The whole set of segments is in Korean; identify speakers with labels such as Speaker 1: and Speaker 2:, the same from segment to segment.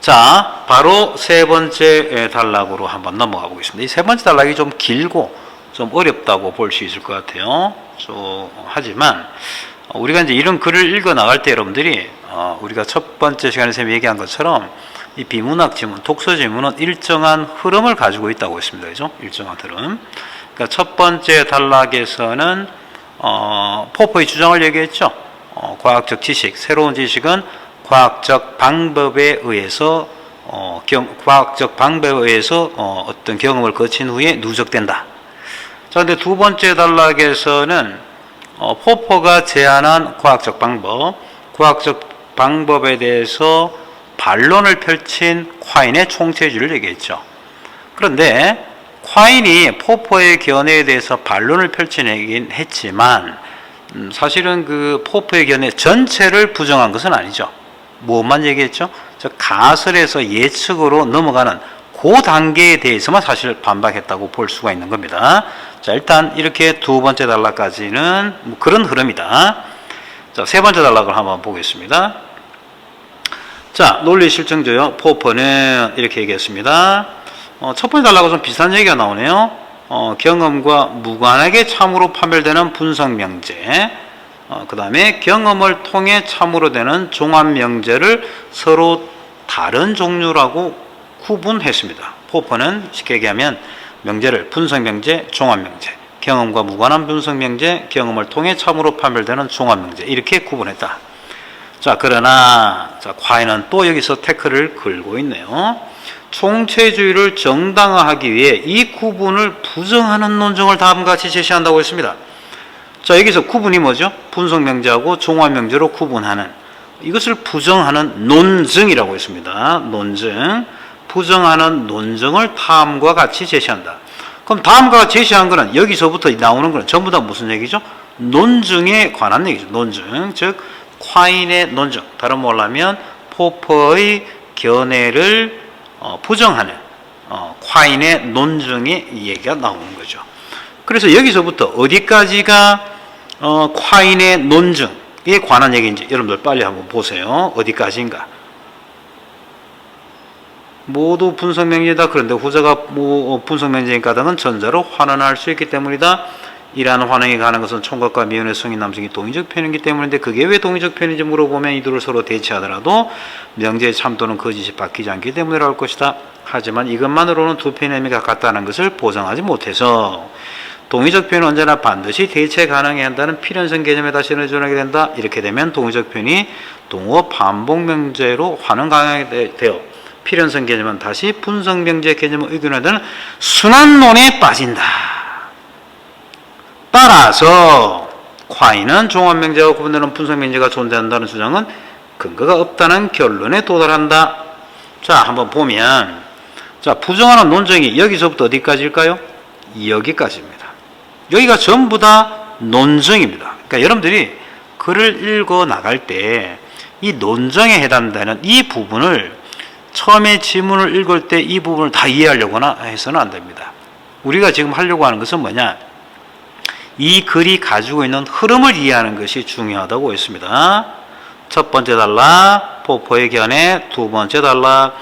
Speaker 1: 자, 바로 세 번째 단락으로 한번 넘어가 보겠습니다. 이 세 번째 단락이 좀 길고 좀 어렵다고 볼 수 있을 것 같아요. 하지만 우리가 이제 이런 글을 읽어 나갈 때 여러분들이 우리가 첫 번째 시간에서 얘기한 것처럼 이 비문학 지문, 독서 지문은 일정한 흐름을 가지고 있다고 했습니다. 그죠? 일정한 흐름. 그러니까 첫 번째 단락에서는 포퍼의 주장을 얘기했죠. 과학적 지식, 새로운 지식은 과학적 방법에 의해서 어떤 경험을 거친 후에 누적된다. 자, 근데 두 번째 단락에서는 포퍼가 제안한 과학적 방법에 대해서 반론을 펼친 콰인의 총체주의를 얘기했죠. 그런데 콰인이 포퍼의 견해에 대해서 반론을 펼치긴 했지만 사실은 그 포퍼의 견해 전체를 부정한 것은 아니죠. 무엇만 얘기했죠? 가설에서 예측으로 넘어가는 그 단계에 대해서만 사실 반박했다고 볼 수가 있는 겁니다. 자, 일단 이렇게 두 번째 단락까지는 그런 흐름이다. 자, 세 번째 단락을 한번 보겠습니다. 자, 논리 실증조요. 포퍼는 이렇게 얘기했습니다. 첫 번째 단락과 좀 비슷한 얘기가 나오네요. 경험과 무관하게 참으로 판별되는 분석명제, 그 다음에 경험을 통해 참으로 되는 종합명제를 서로 다른 종류라고 구분했습니다. 포퍼는 쉽게 얘기하면 명제를 분석명제, 종합명제, 경험과 무관한 분석명제, 경험을 통해 참으로 판별되는 종합명제 이렇게 구분했다. 자, 그러나 콰인은 또 여기서 태클을 걸고 있네요. 총체주의를 정당화하기 위해 이 구분을 부정하는 논증을 다음과 같이 제시한다고 했습니다. 자, 여기서 구분이 뭐죠? 분석명제하고 종합명제로 구분하는, 이것을 부정하는 논증이라고 했습니다. 논증. 부정하는 논증을 다음과 같이 제시한다. 그럼 다음과 제시한 거는 여기서부터 나오는 거는 전부 다 무슨 얘기죠? 논증에 관한 얘기죠. 논증. 즉 콰인의 논증. 다른 말로 하면 포퍼의 견해를 부정하는 콰인의 논증의 얘기가 나오는 거죠. 그래서 여기서부터 어디까지가 콰인의 논증에 관한 얘기인지 여러분들 빨리 한번 보세요. 어디까지인가? 모두 분석명제다. 그런데 후자가 분석명제인 까닭은 전자로 환원할 수 있기 때문이다. 이러한 환원이 가는 것은 총각과 미혼의 성인 남성이 동의적 편이기 때문인데 그게 왜 동의적 편인지 물어보면 이들을 서로 대치하더라도 명제의 참도는 거짓이 바뀌지 않기 때문이라고 할 것이다. 하지만 이것만으로는 두 편의 의미가 같다는 것을 보장하지 못해서 동의적 편은 언제나 반드시 대체 가능해야 한다는 필연성 개념에 다시 의존하게 된다. 이렇게 되면 동의적 편이 동어 반복명제로 환원 가능하게 되어 필연성 개념은 다시 분석명제 개념을 의존해야 되는 순환론에 빠진다. 따라서 콰인은 종합명제와 구분되는 분석명제가 존재한다는 주장은 근거가 없다는 결론에 도달한다. 자, 한번 보면 부정하는 논증이 여기서부터 어디까지일까요? 여기까지입니다. 여기가 전부 다 논증입니다. 그러니까 여러분들이 글을 읽어 나갈 때 이 논증에 해당되는 이 부분을 처음에 지문을 읽을 때 이 부분을 다 이해하려거나 해서는 안 됩니다. 우리가 지금 하려고 하는 것은 뭐냐? 이 글이 가지고 있는 흐름을 이해하는 것이 중요하다고 했습니다. 첫 번째 단락, 포퍼의 견해. 두 번째 단락,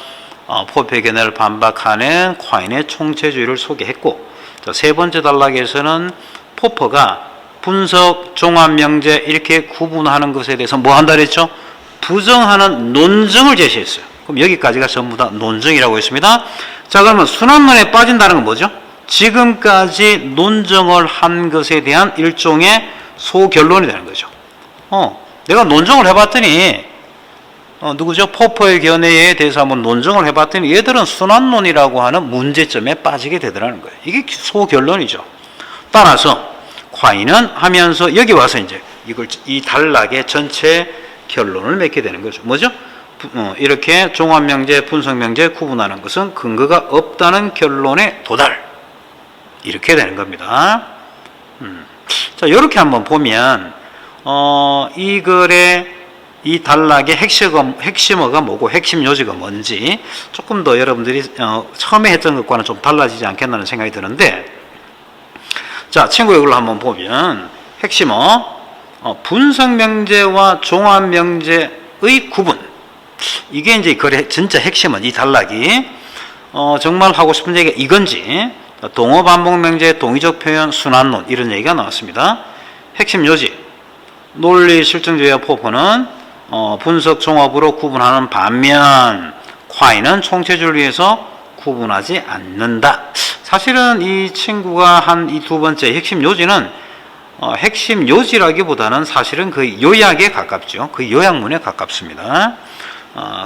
Speaker 1: 포퍼의 견해를 반박하는 콰인의 총체주의를 소개했고, 세 번째 단락에서는 포퍼가 분석, 종합명제 이렇게 구분하는 것에 대해서 뭐 한다 그랬죠? 부정하는 논증을 제시했어요. 그럼 여기까지가 전부 다 논증이라고 했습니다. 자, 그러면 순환론에 빠진다는 건 뭐죠? 지금까지 논증을 한 것에 대한 일종의 소결론이 되는 거죠. 내가 논증을 해봤더니 누구죠? 포퍼의 견해에 대해서 한번 논증을 해봤더니 얘들은 순환론이라고 하는 문제점에 빠지게 되더라는 거예요. 이게 소결론이죠. 따라서 콰인은 하면서 여기 와서 이제 이 단락의 전체 결론을 맺게 되는 거죠. 뭐죠? 이렇게 종합명제, 분석명제 구분하는 것은 근거가 없다는 결론에 도달. 이렇게 되는 겁니다. 자, 이렇게 한번 보면 이 글의 이 단락의 핵심어가 뭐고 핵심 요지가 뭔지 조금 더 여러분들이 처음에 했던 것과는 좀 달라지지 않겠나는 생각이 드는데, 자, 친구 이걸 한번 보면 핵심어 분석명제와 종합명제의 구분, 이게 이제 글의 진짜 핵심은 이 단락이 정말 하고 싶은 얘기가 이건지 동어 반복 명제, 동의적 표현, 순환론 이런 얘기가 나왔습니다. 핵심 요지 논리 실증주의와 포포는 분석 종합으로 구분하는 반면 콰이는 총체적을 위해서 구분하지 않는다. 사실은 이 친구가 한 이 두 번째 핵심 요지는 핵심 요지라기보다는 사실은 그 요약에 가깝죠. 그 요약문에 가깝습니다.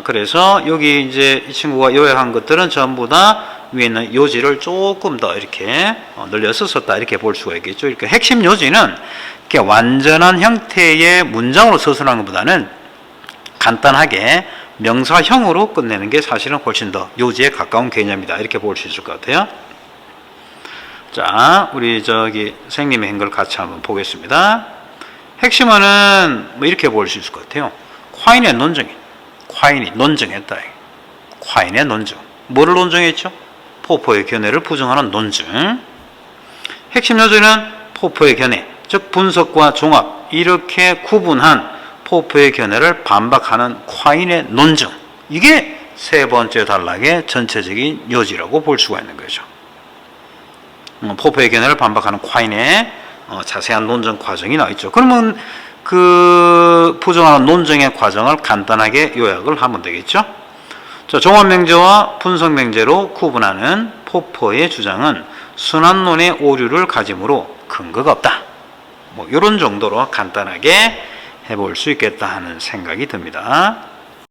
Speaker 1: 그래서 여기 이제 이 친구가 요약한 것들은 전부 다 위에 있는 요지를 조금 더 이렇게 늘려서 썼다 이렇게 볼 수가 있겠죠. 이렇게 핵심 요지는 이렇게 완전한 형태의 문장으로 서술하는 것보다는 간단하게 명사형으로 끝내는 게 사실은 훨씬 더 요지에 가까운 개념이다 이렇게 볼 수 있을 것 같아요. 자, 우리 선생님의 한 걸 같이 한번 보겠습니다. 핵심어는 뭐 이렇게 볼 수 있을 것 같아요. 콰인의 논증이 논증했다. 콰인의 논증. 뭐를 논증했죠? 포포의 견해를 부정하는 논증. 핵심 요지는 포포의 견해, 즉 분석과 종합 이렇게 구분한 포포의 견해를 반박하는 콰인의 논증. 이게 세 번째 단락의 전체적인 요지라고 볼 수가 있는 거죠. 포포의 견해를 반박하는 콰인의 자세한 논증 과정이 나와 있죠. 그러면 그 부정하는 논증의 과정을 간단하게 요약을 하면 되겠죠. 자, 종합명제와 분석명제로 구분하는 포포의 주장은 순환론의 오류를 가지므로 근거가 없다. 뭐 이런 정도로 간단하게 해볼 수 있겠다 하는 생각이 듭니다.